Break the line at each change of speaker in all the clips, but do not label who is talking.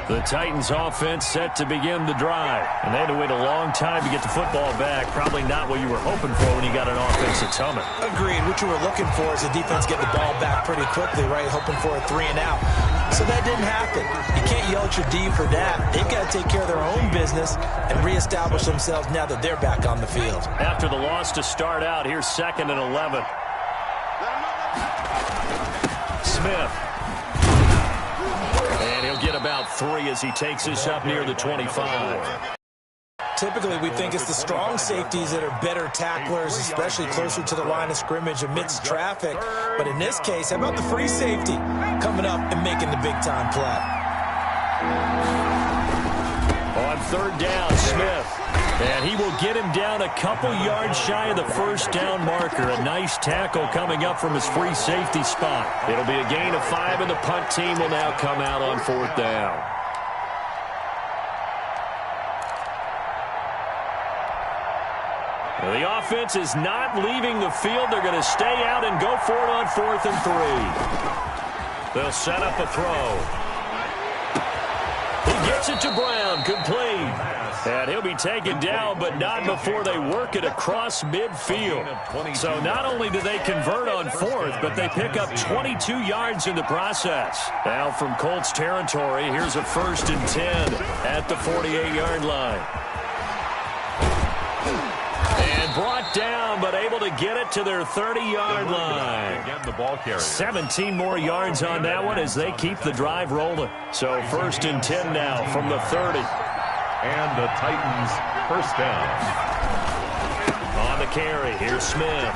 The Titans offense set to begin the drive. And they had to wait a long time to get the football back. Probably not what you were hoping for when you got an offense that's humming.
Agreed. What you were looking for is the defense get the ball back pretty quickly, right? Hoping for a 3 and out. So that didn't happen. You can't yell at your D for that. They've got to take care of their own business and reestablish themselves now that they're back on the field.
After the loss to start out, here's 2nd and 11. Smith. And he'll get about 3 as he takes this up near the 25.
Typically, we think it's the strong safeties that are better tacklers, especially closer to the line of scrimmage amidst traffic. But in this case, how about the free safety coming up and making the big-time play?
On 3rd down, Smith. And he will get him down a couple yards shy of the first down marker. A nice tackle coming up from his free safety spot. It'll be a gain of 5, and the punt team will now come out on 4th down. The offense is not leaving the field. They're going to stay out and go for it on 4th and 3. They'll set up a throw. He gets it to Brown, complete. And he'll be taken down, but not before they work it across midfield. So not only do they convert on 4th, but they pick up 22 yards in the process. Now from Colts territory, here's a 1st and 10 at the 48-yard line. And brought down, but able to get it to their 30-yard line. 17 more yards on that one as they keep the drive rolling. So 1st and 10 now from the 30.
And the Titans first down.
On the carry, here's Smith.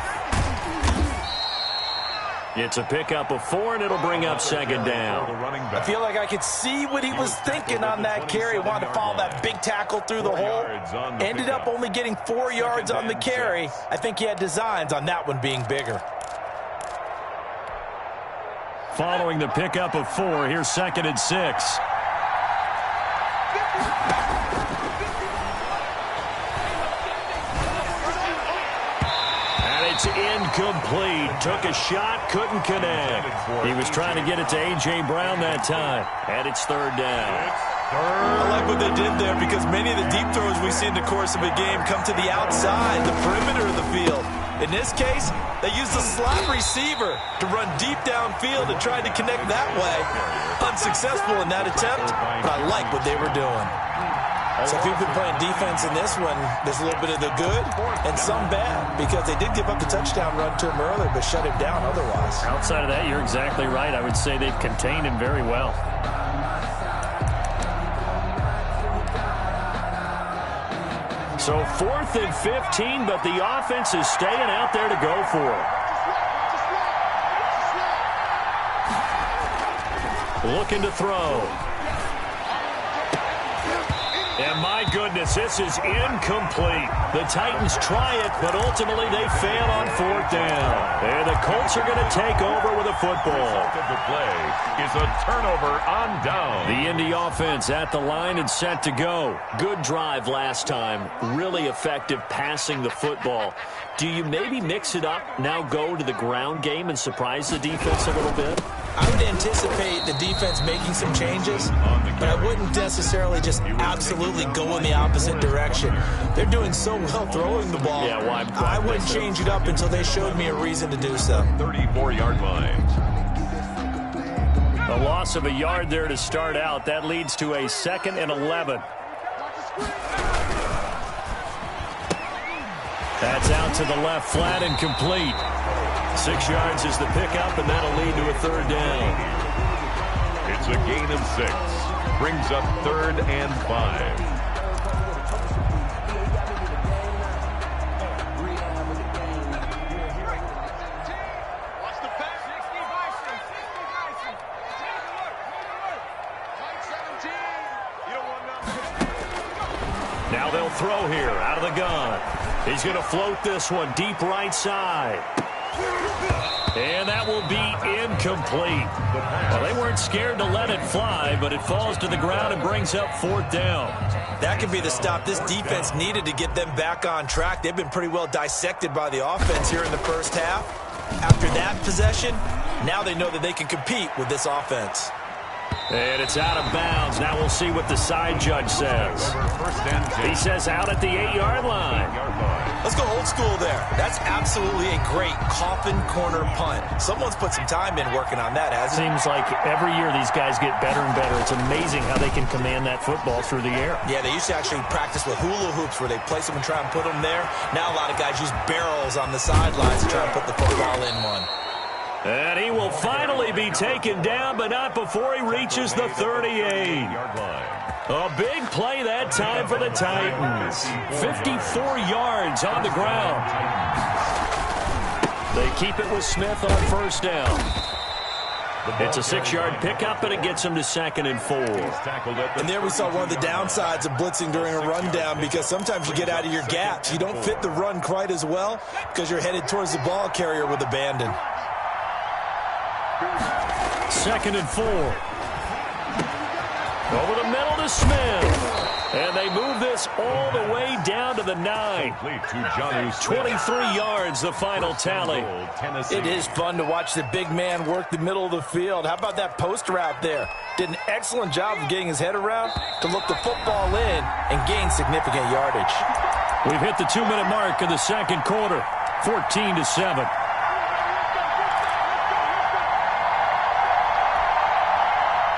It's a pickup of 4, and it'll bring up 2nd down.
I feel like I could see what he was thinking on that carry. Wanted to follow that big tackle through the hole. Ended up only getting 4 yards on the carry. I think he had designs on that one being bigger.
Following the pickup of 4, here's 2nd and 6. It's incomplete. Took a shot, couldn't connect. He was trying to get it to A.J. Brown that time. And it's 3rd down.
I like what they did there because many of the deep throws we see in the course of a game come to the outside, the perimeter of the field. In this case, they used a slot receiver to run deep downfield and tried to connect that way. Unsuccessful in that attempt, but I like what they were doing. So if you've been playing defense in this one, there's a little bit of the good and some bad because they did give up the touchdown run to him earlier but shut him down otherwise.
Outside of that, you're exactly right. I would say they've contained him very well. So 4th and 15, but the offense is staying out there to go for it. Looking to throw. And my goodness, this is incomplete. The Titans try it, but ultimately they fail on 4th down. And the Colts are going to take over with a football.
The play is a turnover on down.
The Indy offense at the line and set to go. Good drive last time. Really effective passing the football. Do you maybe mix it up, now go to the ground game and surprise the defense a little bit?
I would anticipate the defense making some changes, but I wouldn't necessarily just absolutely go in the opposite direction. They're doing so well throwing the ball.
Yeah, well,
I wouldn't change it up until they showed me a reason to do so.
34-yard line.
A loss of a yard there to start out. That leads to a 2nd and 11. That's out to the left, flat and complete. 6 yards is the pickup, and that'll lead to a 3rd down.
It's a gain of 6. Brings up 3rd and 5.
Now they'll throw here out of the gun. He's going to float this one deep right side. And that will be incomplete. Well, they weren't scared to let it fly, but it falls to the ground and brings up 4th down.
That could be the stop this defense needed to get them back on track. They've been pretty well dissected by the offense here in the first half. After that possession, now they know that they can compete with this offense.
And it's out of bounds. Now we'll see what the side judge says. He says out at the 8-yard line.
Let's go old school there. That's absolutely a great coffin corner punt. Someone's put some time in working on that, hasn't he?
Seems like every year these guys get better and better. It's amazing how they can command that football through the air.
Yeah, they used to actually practice with hula hoops where they place them and try and put them there. Now a lot of guys use barrels on the sidelines to try and put the football in one.
And he will finally be taken down, but not before he reaches the 38. A big play that time for the Titans. 54 yards on the ground. They keep it with Smith on first down. It's a 6-yard pickup, and it gets him to 2nd and 4.
And there we saw one of the downsides of blitzing during a rundown, because sometimes you get out of your gaps. You don't fit the run quite as well because you're headed towards the ball carrier with abandon.
2nd and 4. Over the middle to Smith. And they move this all the way down to the 9. 23 yards, the final tally.
It is fun to watch the big man work the middle of the field. How about that post route there? Did an excellent job of getting his head around to look the football in and gain significant yardage.
We've hit the 2-minute mark in the second quarter. 14-7.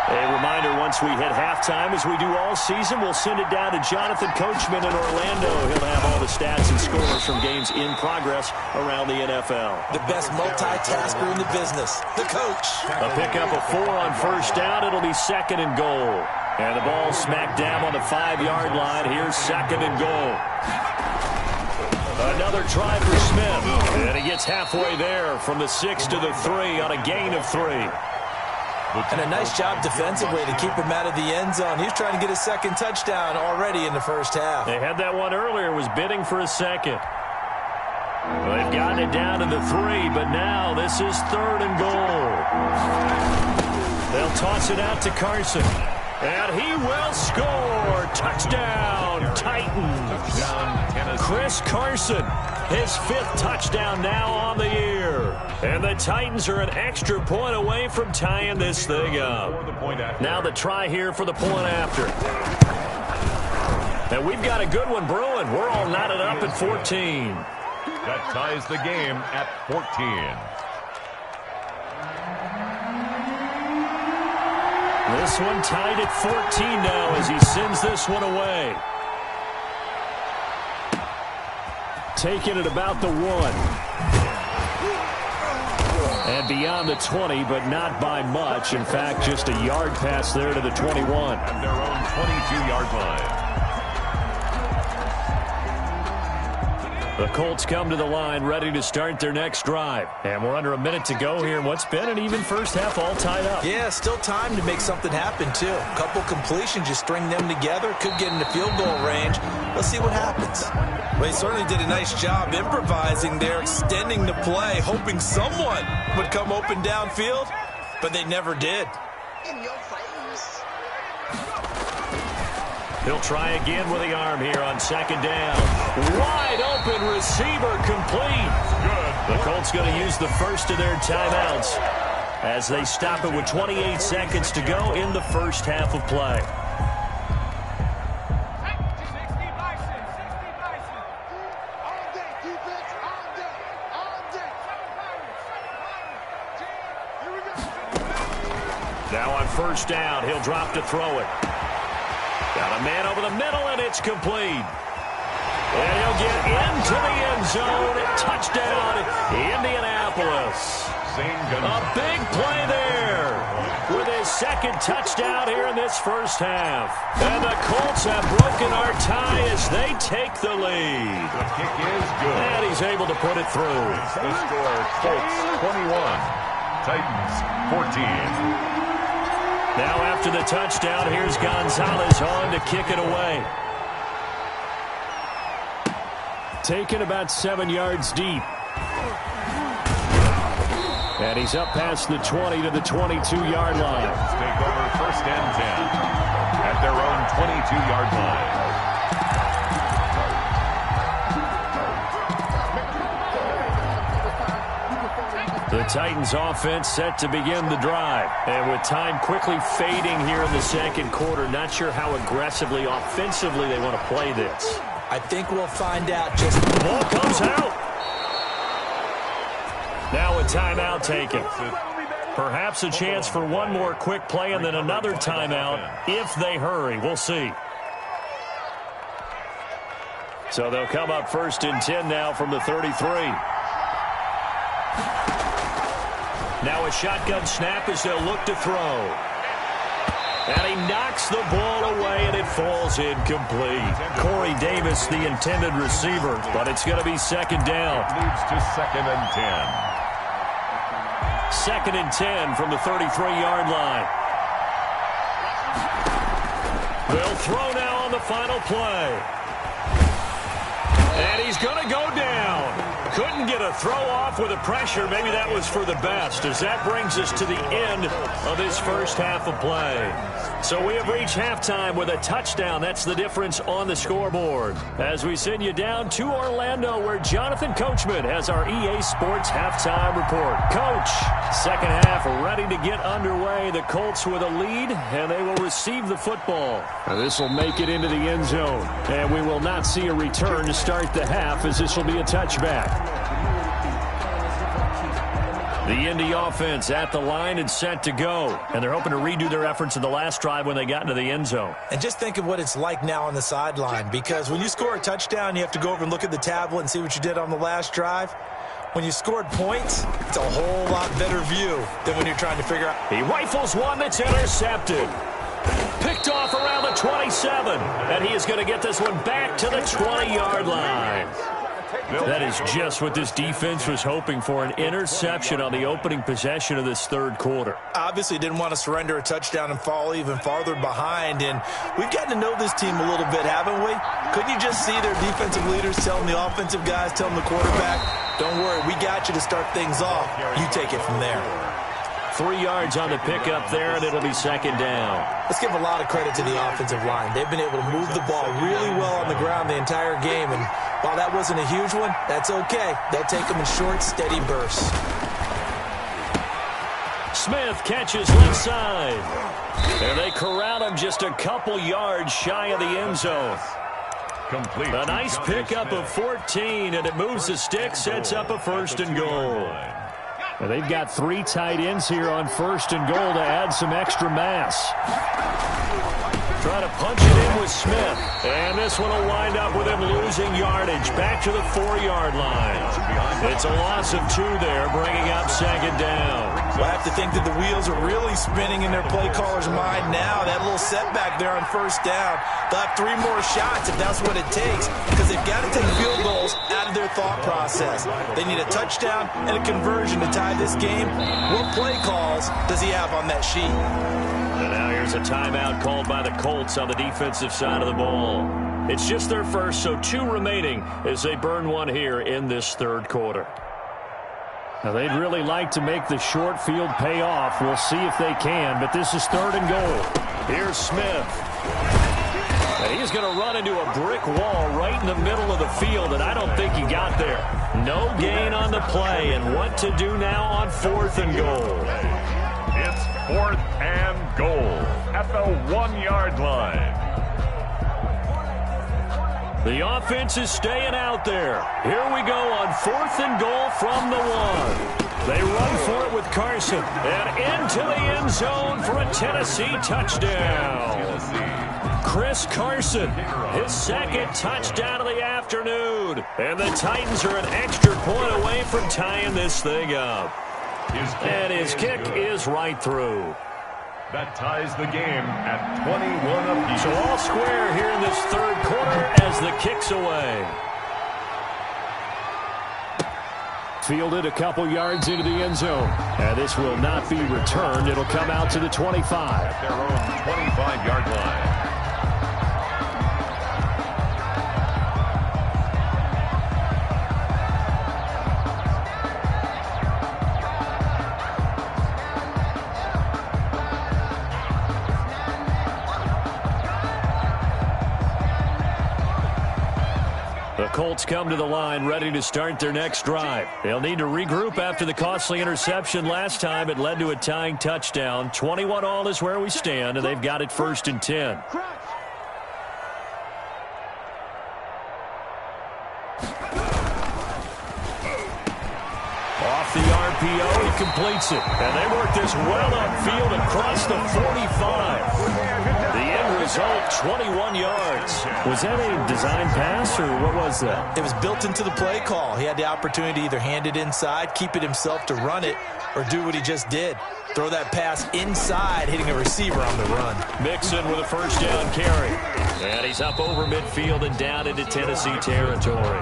A reminder, once we hit halftime, as we do all season, we'll send it down to Jonathan Coachman in Orlando. He'll have all the stats and scores from games in progress around the NFL.
The best multitasker in the business, the coach.
A pickup of 4 on first down. It'll be 2nd and goal. And the ball smack dab on the 5-yard line. Here's 2nd and goal. Another try for Smith. And he gets halfway there from the 6 to the 3 on a gain of 3.
And a nice job defensively to keep him out of the end zone. He's trying to get a second touchdown already in the first half.
They had that one earlier, was bidding for a second. Well, they've gotten it down to the 3, but now this is 3rd and goal. They'll toss it out to Carson. And he will score. Touchdown, Titans. Chris Carson, his 5th touchdown now on the year. And the Titans are an extra point away from tying this thing up. Now the try here for the point after. And we've got a good one brewing. We're all knotted up at 14.
That ties the game at 14.
This one tied at 14 now as he sends this one away. Taking it about the 1. And beyond the 20, but not by much. In fact, just a yard pass there to the 21.
At their own 22-yard line.
The Colts come to the line ready to start their next drive. And we're under a minute to go here in what's been an even first half all tied up.
Yeah, still time to make something happen, too. A couple completions, you string them together, could get into field goal range. Let's see what happens. Well, he certainly did a nice job improvising there, extending the play, hoping someone would come open downfield, but they never did.
He'll try again with the arm here on 2nd down. Wide open receiver complete. The Colts going to use the first of their timeouts as they stop it with 28 seconds to go in the first half of play. Now on first down, he'll drop to throw it. Got a man over the middle, and it's complete. And he'll get into the end zone. Touchdown, Indianapolis. A big play there with his 2nd touchdown here in this first half. And the Colts have broken our tie as they take the lead.
The kick is good.
And he's able to put it through.
The score, Colts 21, Titans 14.
Now after the touchdown, here's Gonzalez on to kick it away. Taken about 7 yards deep. And he's up past the 20 to the 22-yard line.
Take over 1st and 10 at their own 22-yard line.
The Titans offense set to begin the drive. And with time quickly fading here in the second quarter, not sure how aggressively, offensively they want to play this.
I think we'll find out just...
Ball comes out. Now a timeout taken. Perhaps a chance for one more quick play and then another timeout if they hurry. We'll see. So they'll come up 1st and 10 now from the 33. Now a shotgun snap as they'll look to throw. And he knocks the ball away, and it falls incomplete. Corey Davis, the intended receiver, but it's going to be 2nd down.
Leads to 2nd and 10.
2nd and 10 from the 33-yard line. They'll throw now on the final play. And he's going to go down. Couldn't get a throw off with the pressure. Maybe that was for the best, as that brings us to the end of this first half of play. So we have reached halftime with a touchdown. That's the difference on the scoreboard. As we send you down to Orlando, where Jonathan Coachman has our EA Sports halftime report. Coach, second half ready to get underway. The Colts with a lead, and they will receive the football. Now this will make it into the end zone, and we will not see a return to start the half, as this will be a touchback. The Indy offense at the line and set to go. And they're hoping to redo their efforts in the last drive when they got into the end zone.
And just think of what it's like now on the sideline, because when you score a touchdown, you have to go over and look at the tablet and see what you did on the last drive. When you scored points, it's a whole lot better view than when you're trying to figure out.
He rifles one that's intercepted. Picked off around the 27. And he is going to get this one back to the 20-yard line. That is just what this defense was hoping for, an interception on the opening possession of this third quarter.
Obviously didn't want to surrender a touchdown and fall even farther behind, and we've gotten to know this team a little bit, haven't we? Couldn't you just see their defensive leaders telling the offensive guys, telling the quarterback, don't worry, we got you to start things off. You take it from there.
3 yards on the pickup there, and it'll be 2nd down.
Let's give a lot of credit to the offensive line. They've been able to move the ball really well on the ground the entire game, and while that wasn't a huge one, that's okay. They'll take them in short, steady bursts.
Smith catches left side. And they corral him just a couple yards shy of the end zone.
Complete.
A nice pickup of 14, and it moves the stick, sets up a 1st and goal. Well, they've got 3 tight ends here on 1st and goal to add some extra mass. Trying to punch it in with Smith. And this one will wind up with him losing yardage. Back to the 4-yard line. It's a loss of 2 there, bringing up 2nd down.
Well, I have to think that the wheels are really spinning in their play caller's mind now. That little setback there on 1st down. They'll have 3 more shots if that's what it takes, because they've got to take field goals out of their thought process. They need a touchdown and a conversion to tie this game. What play calls does he have on that sheet?
And now here's a timeout called by the Colts on the defensive side of the ball. It's just their first, so 2 remaining as they burn one here in this third quarter. Now they'd really like to make the short field pay off. We'll see if they can, but this is 3rd and goal. Here's Smith. And he's going to run into a brick wall right in the middle of the field, and I don't think he got there. No gain on the play, and what to do now on 4th and goal.
It's 4th and goal at the 1-yard line.
The offense is staying out there. Here we go on 4th and goal from the 1. They run for it with Carson. And into the end zone for a Tennessee touchdown. Chris Carson, his 2nd touchdown of the afternoon. And the Titans are an extra point away from tying this thing up. And his kick is right through.
That ties the game at 21 apiece.
So all square here in this third quarter as the kick's away. Fielded a couple yards into the end zone. And this will not be returned. It'll come out to the 25.
At their own 25-yard line.
The Colts come to the line ready to start their next drive. They'll need to regroup after the costly interception last time. It led to a tying touchdown. 21-all is where we stand, and they've got it 1st and 10. Off the RPO, he completes it. And they work this well upfield across the 45. The end result, 21 yards. Was that a design pass, or what was that?
It was built into the play call. He had the opportunity to either hand it inside, keep it himself to run it, or do what he just did. Throw that pass inside, hitting a receiver on the run.
Mixon with a 1st down carry. And he's up over midfield and down into Tennessee territory.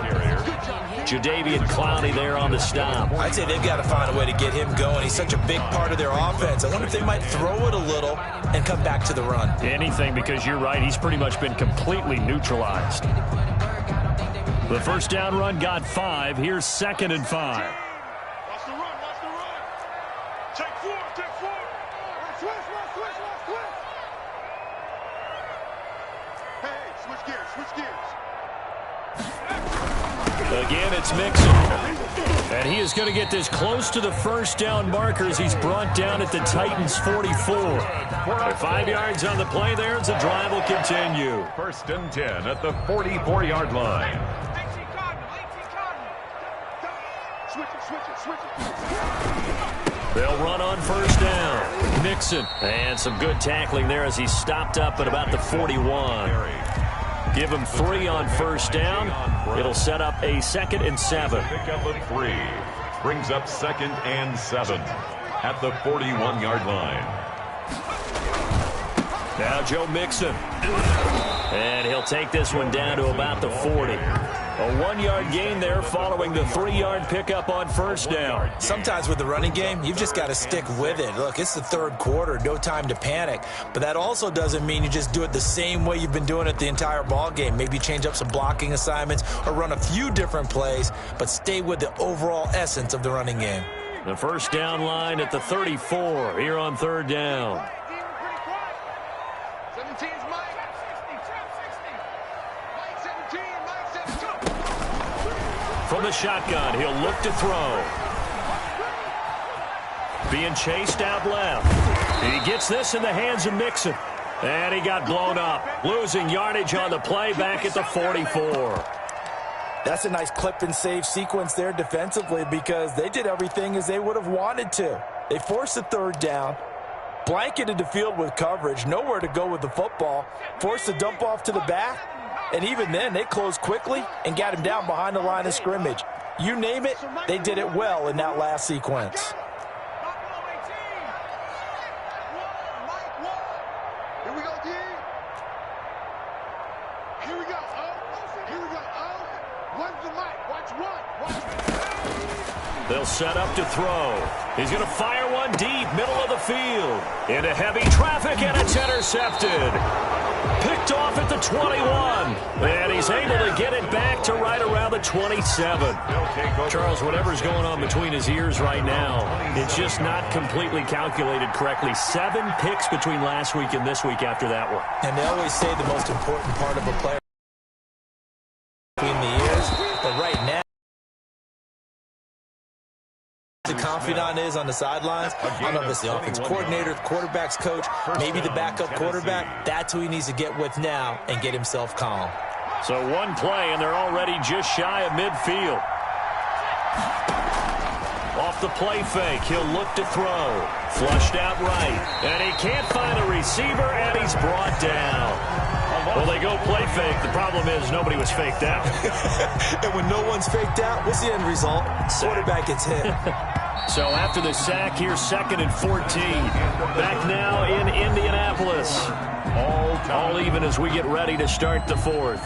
Jadeveon Clowney there on the stop.
I'd say they've got to find a way to get him going. He's such a big part of their offense. I wonder if they might throw it a little and come back to the run.
Anything, because you're right. He's pretty much been completely neutralized. The 1st down run got 5. Here's 2nd and 5.
Watch the run, watch the run. Take 4, take 4. Switch. Hey, switch gears.
Again, it's Mixon. And he is going to get this close to the 1st down marker as he's brought down at the Titans' 44. With 5 yards on the play there, as the drive will continue.
1st and 10 at the 44-yard line.
Switch it.
They'll run on 1st down. Mixon. And some good tackling there as he stopped up at about the 41. Give him 3 on 1st down. It'll set up a 2nd and 7.
Pick up a 3. Brings up 2nd and 7 at the 41-yard line.
Now Joe Mixon. And he'll take this one down to about the 40. A 1-yard gain there following the 3-yard pickup on 1st down.
Sometimes with the running game, you've just got to stick with it. Look, it's the 3rd quarter, no time to panic. But that also doesn't mean you just do it the same way you've been doing it the entire ball game. Maybe change up some blocking assignments or run a few different plays, but stay with the overall essence of the running game.
The 1st down line at the 34 here on 3rd down.
17's Mike. 60. Mike 17.
From the shotgun, he'll look to throw. Being chased out left. He gets this in the hands of Mixon. And he got blown up. Losing yardage on the play back at the 44.
That's a nice clip and save sequence there defensively because they did everything as they would have wanted to. They forced the 3rd down, blanketed the field with coverage, nowhere to go with the football, forced the dump off to the back, and even then they closed quickly and got him down behind the line of scrimmage. You name it, they did it well in that last sequence.
Here we go, D. Here we go. One's the mic. Watch one.
They'll set up to throw. He's going to fire one deep, middle of the field. Into heavy traffic, and it's intercepted. Picked off at the 21. And he's able to get it back to right around the 27. Charles, whatever's going on between his ears right now, it's just not completely calculated correctly. 7 picks between last week and this week after that one.
And they always say the most important part of a player between the ears, but right now, the confidant is on the sidelines. I don't know if it's the offense coordinator, the quarterback's coach, maybe the backup quarterback. That's who he needs to get with now and get himself calm.
So one play, and they're already just shy of midfield. Off the play fake, he'll look to throw. Flushed out right, and he can't find a receiver, and he's brought down. Well, they go play fake. The problem is nobody was faked out.
And when no one's faked out, what's the end result? Quarterback gets hit.
So after the sack, here's 2nd and 14. Back now in Indianapolis. All even as we get ready to start the 4th.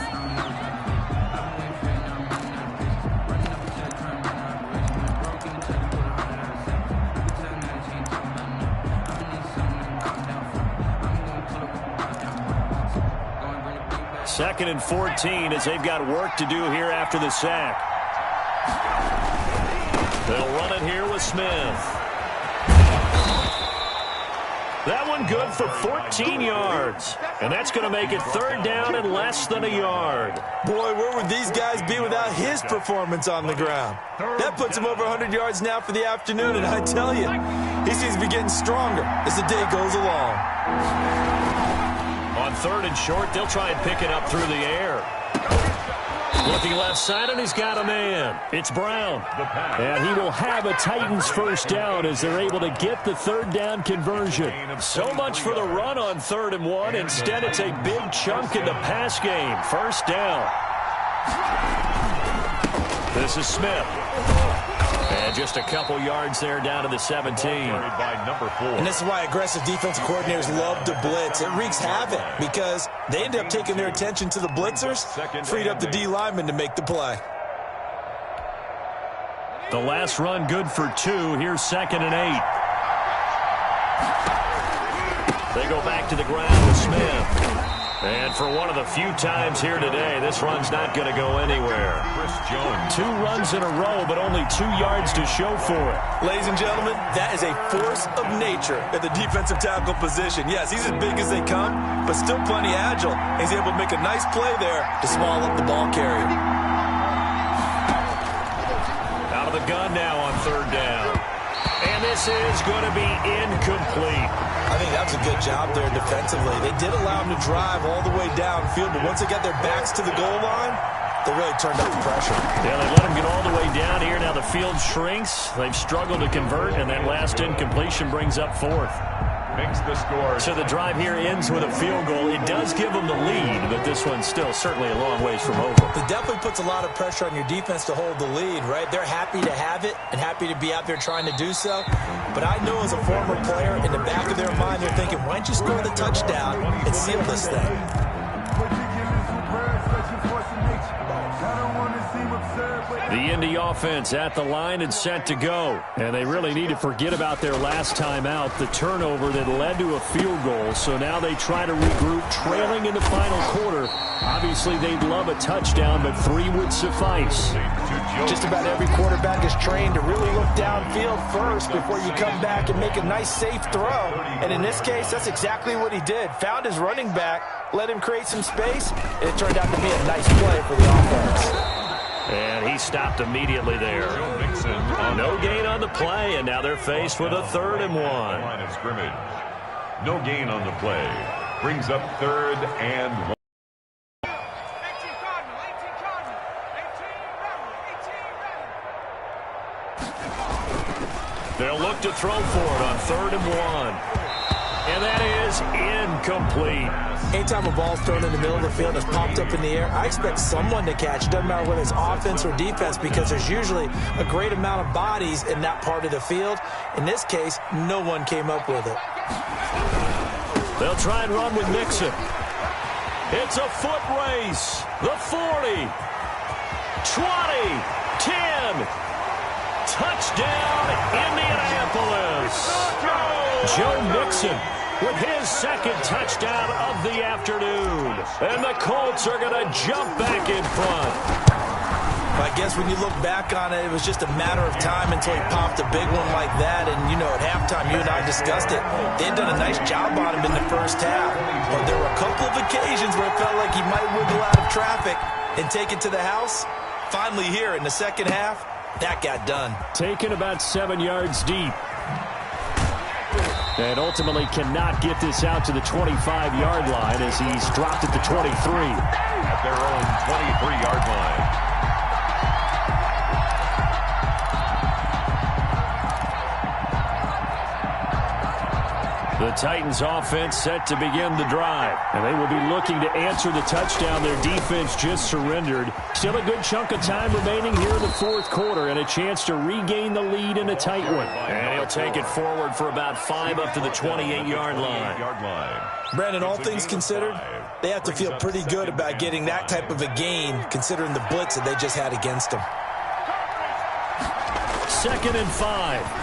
Second and 14 as they've got work to do here after the sack. They'll run it here with Smith. That one good for 14 yards. And that's going to make it third down and less than a yard.
Boy, where would these guys be without his performance on the ground? That puts him over 100 yards now for the afternoon, and I tell you, he seems to be getting stronger as the day goes along.
On third and short, they'll try and pick it up through the air. Looking left side, and he's got a man. It's Brown. And he will have a Titans first down as they're able to get the third down conversion. So much for the run on 3rd and 1. Instead, it's a big chunk in the pass game. First down. This is Smith. And just a couple yards there down to the 17.
And this is why aggressive defensive coordinators love to blitz. It wreaks havoc because they end up taking their attention to the blitzers, freed up the D lineman to make the play.
The last run good for 2. Here's 2nd and 8. They go back to the ground with Smith. And for one of the few times here today, this run's not going to go anywhere. 2 runs in a row, but only 2 yards to show for it.
Ladies and gentlemen, that is a force of nature at the defensive tackle position. Yes, he's as big as they come, but still plenty agile. He's able to make a nice play there to small up the ball carrier.
Out of the gun now on 3rd down. And this is going to be incomplete.
I think that was a good job there defensively. They did allow him to drive all the way downfield, but once they got their backs to the goal line, they really turned up the pressure.
Yeah, they let him get all the way down here. Now the field shrinks. They've struggled to convert, and that last incompletion brings up 4th.
Makes the score.
So the drive here ends with a field goal. It does give them the lead, but this one's still certainly a long ways from over.
It definitely puts a lot of pressure on your defense to hold the lead, right? They're happy to have it and happy to be out there trying to do so. But I know as a former player, in the back of their mind, they're thinking, why don't you score the touchdown and seal this thing?
The Indy offense at the line and set to go. And they really need to forget about their last time out, the turnover that led to a field goal. So now they try to regroup, trailing in the final quarter. Obviously, they'd love a touchdown, but 3 would suffice.
Just about every quarterback is trained to really look downfield first before you come back and make a nice, safe throw. And in this case, that's exactly what he did. Found his running back, let him create some space, and it turned out to be a nice play for the offense.
And he stopped immediately there. No gain on the play, and now they're faced with a 3rd and 1.
Line of scrimmage. No gain on the play. Brings up 3rd and 1.
They'll look to throw for it on 3rd and 1. And that is incomplete.
Anytime a ball's thrown in the middle of the field and it's popped up in the air, I expect someone to catch it. Doesn't matter whether it's offense or defense, because there's usually a great amount of bodies in that part of the field. In this case, no one came up with it.
They'll try and run with Mixon. It's a foot race. The 40. 20. 10. Touchdown, Indianapolis. Joe Mixon with his 2nd touchdown of the afternoon. And the Colts are going to jump back in front.
I guess when you look back on it, it was just a matter of time until he popped a big one like that. And, you know, at halftime, you and I discussed it. They'd done a nice job on him in the first half. But there were a couple of occasions where it felt like he might wiggle out of traffic and take it to the house. Finally here in the second half, that got done.
Taken about 7 yards deep. And ultimately cannot get this out to the 25-yard line as he's dropped at the 23.
At their own 23-yard line.
The Titans offense set to begin the drive. And they will be looking to answer the touchdown their defense just surrendered. Still a good chunk of time remaining here in the 4th quarter and a chance to regain the lead in a tight one. And he'll take it forward for about 5 up to the 28-yard line.
Brandon, all things considered, they have to feel pretty good about getting that type of a gain considering the blitz that they just had against them.
2nd and 5.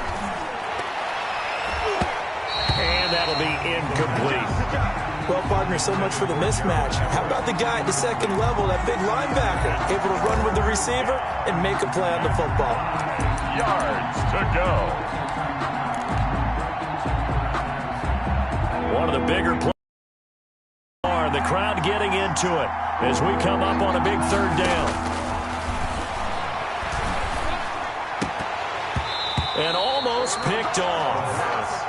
And that'll be incomplete.
Well, partner, so much for the mismatch. How about the guy at the 2nd level, that big linebacker, able to run with the receiver and make a play on the football?
Yards to go.
One of the bigger players. The crowd getting into it as we come up on a big third down. And almost picked off.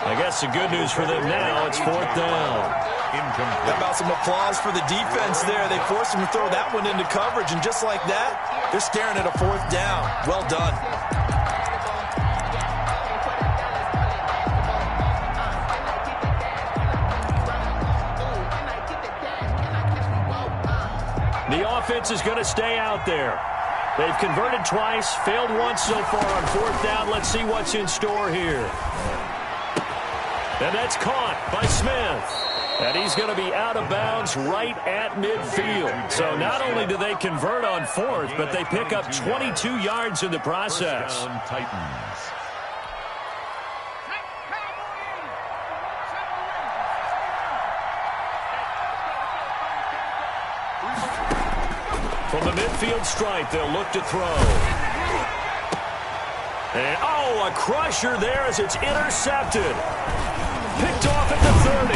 I guess the good news for them now, it's fourth down.
How about some applause for the defense there? They forced them to throw that one into coverage, and just like that, they're staring at a fourth down. Well done.
The offense is going to stay out there. They've converted twice, failed once so far on fourth down. Let's see what's in store here. And that's caught by Smith. And he's going to be out of bounds right at midfield. So not only do they convert on fourth, but they pick up 22 yards in the process.
Titans.
From the midfield stripe, they'll look to throw. And, a crusher there as it's intercepted. Picked off at the 30.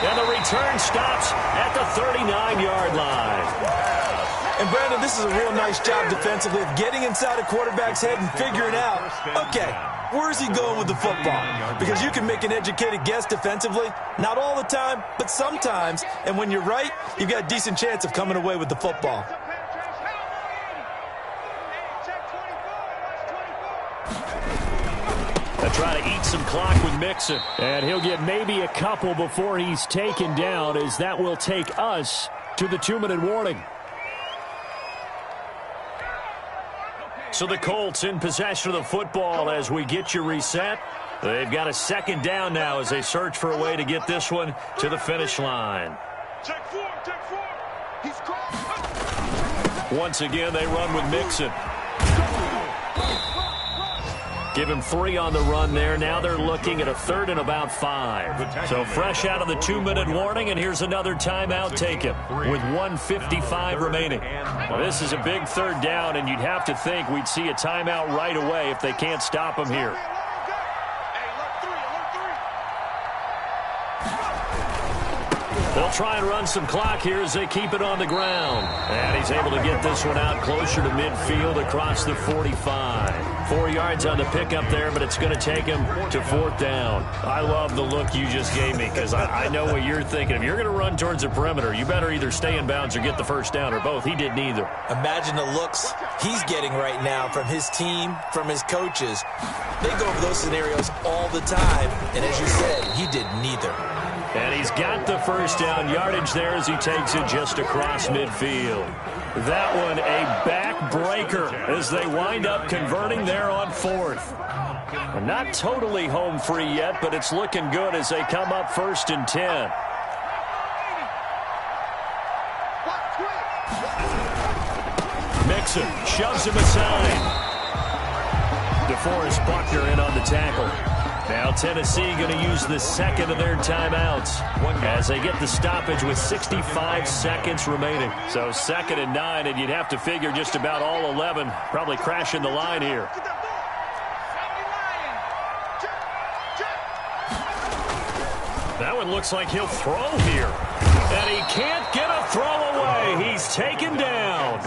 And the return stops at the 39-yard line.
And, Brandon, this is a real nice job defensively of getting inside a quarterback's head and figuring out, okay, where's he going with the football? Because you can make an educated guess defensively. Not all the time, but sometimes. And when you're right, you've got a decent chance of coming away with the football.
They'll try to eat some clock with Mixon. And he'll get maybe a couple before he's taken down, as that will take us to the 2-minute warning. So the Colts in possession of the football as we get you reset. They've got a second down now as they search for a way to get this one to the finish line.
Take four. He's crossed.
Once again, they run with Mixon. Give him 3 on the run there. Now they're looking at a third and about 5. So fresh out of the 2-minute warning, and here's another timeout taken with 1:55 remaining. Well, this is a big third down, and you'd have to think we'd see a timeout right away if they can't stop him here. They'll try and run some clock here as they keep it on the ground. And he's able to get this one out closer to midfield across the 45. 4 yards on the pickup there, but it's going to take him to fourth down. I love the look you just gave me, because I know what you're thinking. If you're going to run towards the perimeter, you better either stay in bounds or get the first down, or both. He did neither.
Imagine the looks he's getting right now from his team, from his coaches. They go over those scenarios all the time, and as you said, he did neither.
And he's got the first down yardage there as he takes it just across midfield. That one a backbreaker as they wind up converting there on fourth. Not totally home free yet, but it's looking good as they come up 1st and 10. Mixon shoves him aside. DeForest Buckner in on the tackle. Now Tennessee going to use the second of their timeouts as they get the stoppage with 65 seconds remaining. So 2nd and 9, and you'd have to figure just about all 11 probably crashing the line here. That one looks like he'll throw here. And he can't get a throw away. He's taken down.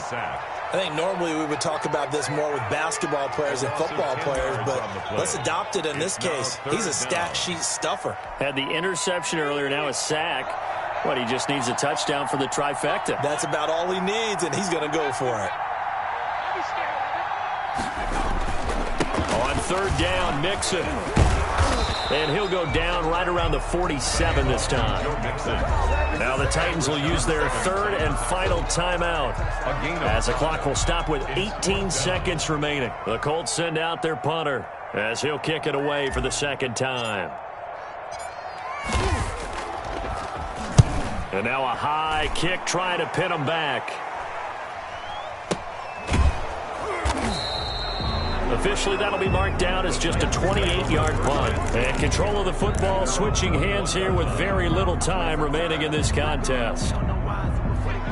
I think normally we would talk about this more with basketball players and football players, but let's adopt it in this case. He's a stat sheet stuffer.
Had the interception earlier, now a sack. What, he just needs a touchdown for the trifecta.
That's about all he needs, and he's going to go for it.
On 3rd down, Mixon. And he'll go down right around the 47 this time. Now the Titans will use their 3rd and final timeout as the clock will stop with 18 seconds remaining. The Colts send out their punter as he'll kick it away for the 2nd time. And now a high kick trying to pin him back. Officially, that'll be marked down as just a 28-yard punt. And control of the football switching hands here with very little time remaining in this contest.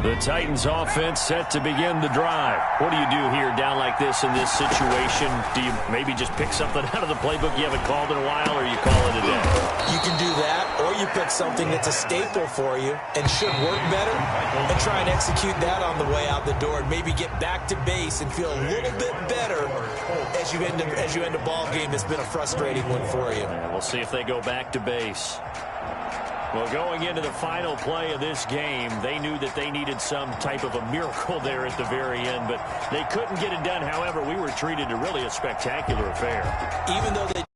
The Titans offense set to begin the drive. What do you do here down like this in this situation? Do you maybe just pick something out of the playbook you haven't called in a while, or you call it a day?
You can do that, or you pick something that's a staple for you and should work better and try and execute that on the way out the door and maybe get back to base and feel a little bit better as you end a ball game that's been a frustrating one for you.
And we'll see if they go back to base. Well, going into the final play of this game, they knew that they needed some type of a miracle there at the very end, but they couldn't get it done. However, we were treated to really a spectacular affair.
Even though they